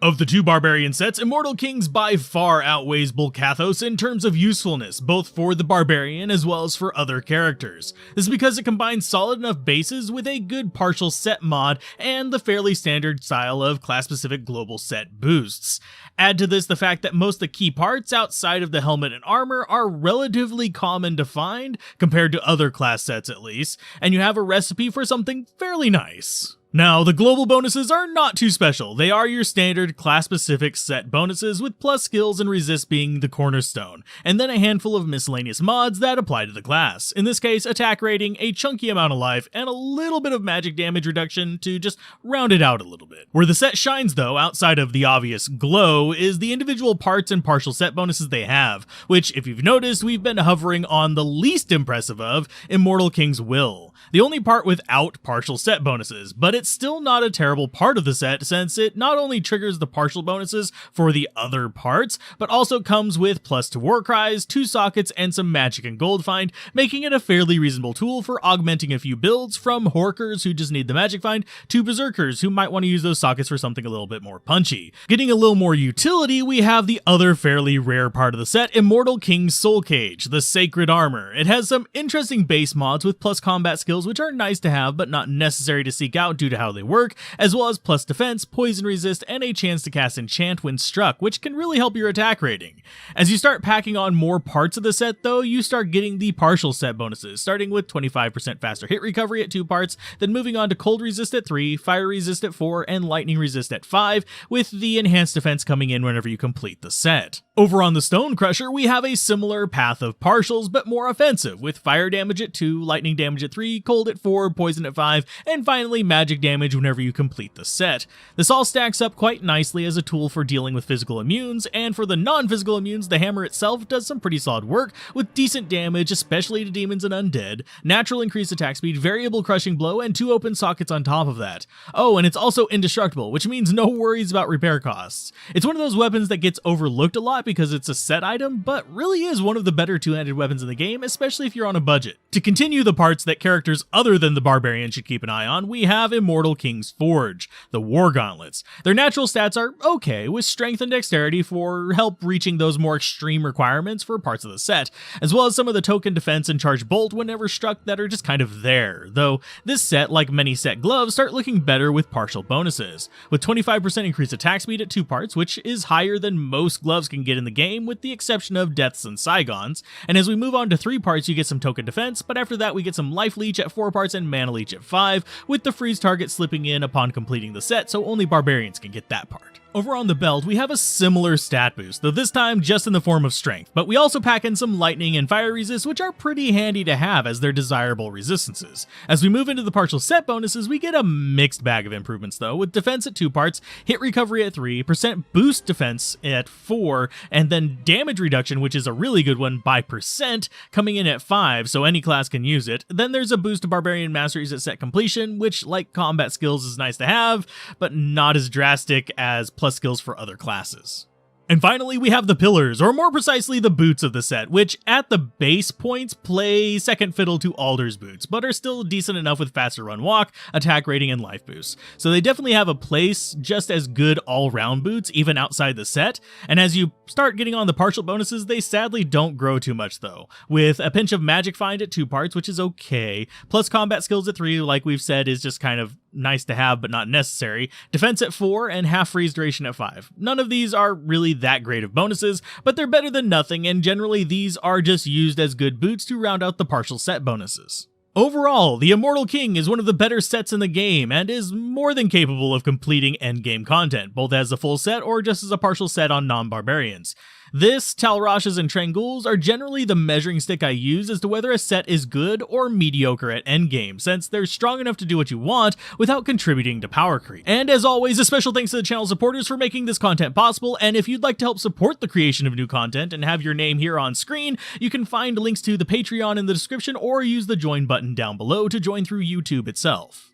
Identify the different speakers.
Speaker 1: Of the two Barbarian sets, Immortal Kings by far outweighs Bulkathos in terms of usefulness, both for the Barbarian as well as for other characters. This is because it combines solid enough bases with a good partial set mod and the fairly standard style of class-specific global set boosts. Add to this the fact that most of the key parts outside of the helmet and armor are relatively common to find, compared to other class sets at least, and you have a recipe for something fairly nice. Now, the global bonuses are not too special. They are your standard class-specific set bonuses, with plus skills and resist being the cornerstone, and then a handful of miscellaneous mods that apply to the class. In this case, attack rating, a chunky amount of life, and a little bit of magic damage reduction to just round it out a little bit. Where the set shines though, outside of the obvious glow, is the individual parts and partial set bonuses they have, which, if you've noticed, we've been hovering on the least impressive of Immortal King's Will. The only part without partial set bonuses, but it's still not a terrible part of the set, since it not only triggers the partial bonuses for the other parts, but also comes with plus 2 war cries, 2 sockets, and some magic and gold find, making it a fairly reasonable tool for augmenting a few builds, from Horkers who just need the magic find, to Berserkers who might want to use those sockets for something a little bit more punchy. Getting a little more utility, we have the other fairly rare part of the set, Immortal King's Soul Cage, the Sacred Armor. It has some interesting base mods with plus combat skills which are nice to have but not necessary to seek out due to how they work, as well as plus defense, poison resist, and a chance to cast enchant when struck, which can really help your attack rating. As you start packing on more parts of the set though, you start getting the partial set bonuses, starting with 25% faster hit recovery at 2 parts, then moving on to cold resist at 3, fire resist at 4, and lightning resist at 5, with the enhanced defense coming in whenever you complete the set. Over on the Stone Crusher, we have a similar path of partials, but more offensive, with fire damage at 2, lightning damage at 3, cold at 4, poison at 5, and finally magic damage whenever you complete the set. This all stacks up quite nicely as a tool for dealing with physical immunes, and for the non-physical immunes, the hammer itself does some pretty solid work, with decent damage, especially to demons and undead, natural increased attack speed, variable crushing blow, and 2 open sockets on top of that. Oh, and it's also indestructible, which means no worries about repair costs. It's one of those weapons that gets overlooked a lot because it's a set item, but really is one of the better two-handed weapons in the game, especially if you're on a budget. To continue the parts that characters other than the Barbarian should keep an eye on, we have Immortal King's Forge, the War Gauntlets. Their natural stats are okay, with strength and dexterity for help reaching those more extreme requirements for parts of the set, as well as some of the token defense and charge bolt whenever struck that are just kind of there, though this set, like many set gloves, start looking better with partial bonuses, with 25% increased attack speed at 2 parts, which is higher than most gloves can get in the game, with the exception of Deaths and Saigons, and as we move on to 3 parts you get some token defense, but after that we get some life leech at 4 parts and mana leech at 5, with the freeze target slipping in upon completing the set, so only Barbarians can get that part. Over on the belt, we have a similar stat boost, though this time just in the form of strength, but we also pack in some lightning and fire resist, which are pretty handy to have as they're desirable resistances. As we move into the partial set bonuses, we get a mixed bag of improvements though, with defense at 2 parts, hit recovery at 3, percent boost defense at 4, and then damage reduction, which is a really good one, by percent, coming in at 5, so any class can use it. Then there's a boost to Barbarian masteries at set completion, which, like combat skills, is nice to have, but not as drastic as plus skills for other classes. And finally, we have the pillars, or more precisely the boots of the set, which at the base points play second fiddle to Alder's boots, but are still decent enough with faster run walk, attack rating, and life boost. So they definitely have a place just as good all-round boots, even outside the set, and as you start getting on the partial bonuses, they sadly don't grow too much though, with a pinch of magic find at 2 parts, which is okay, plus combat skills at 3, like we've said, is just kind of nice to have but not necessary, defense at 4, and half freeze duration at 5. None of these are really that great of bonuses, but they're better than nothing, and generally these are just used as good boots to round out the partial set bonuses. Overall, the Immortal King is one of the better sets in the game, and is more than capable of completing endgame content, both as a full set or just as a partial set on non-barbarians. This, Talrashas, and Tranguls are generally the measuring stick I use as to whether a set is good or mediocre at endgame, since they're strong enough to do what you want without contributing to power creep. And as always, a special thanks to the channel supporters for making this content possible, and if you'd like to help support the creation of new content and have your name here on screen, you can find links to the Patreon in the description or use the join button down below to join through YouTube itself.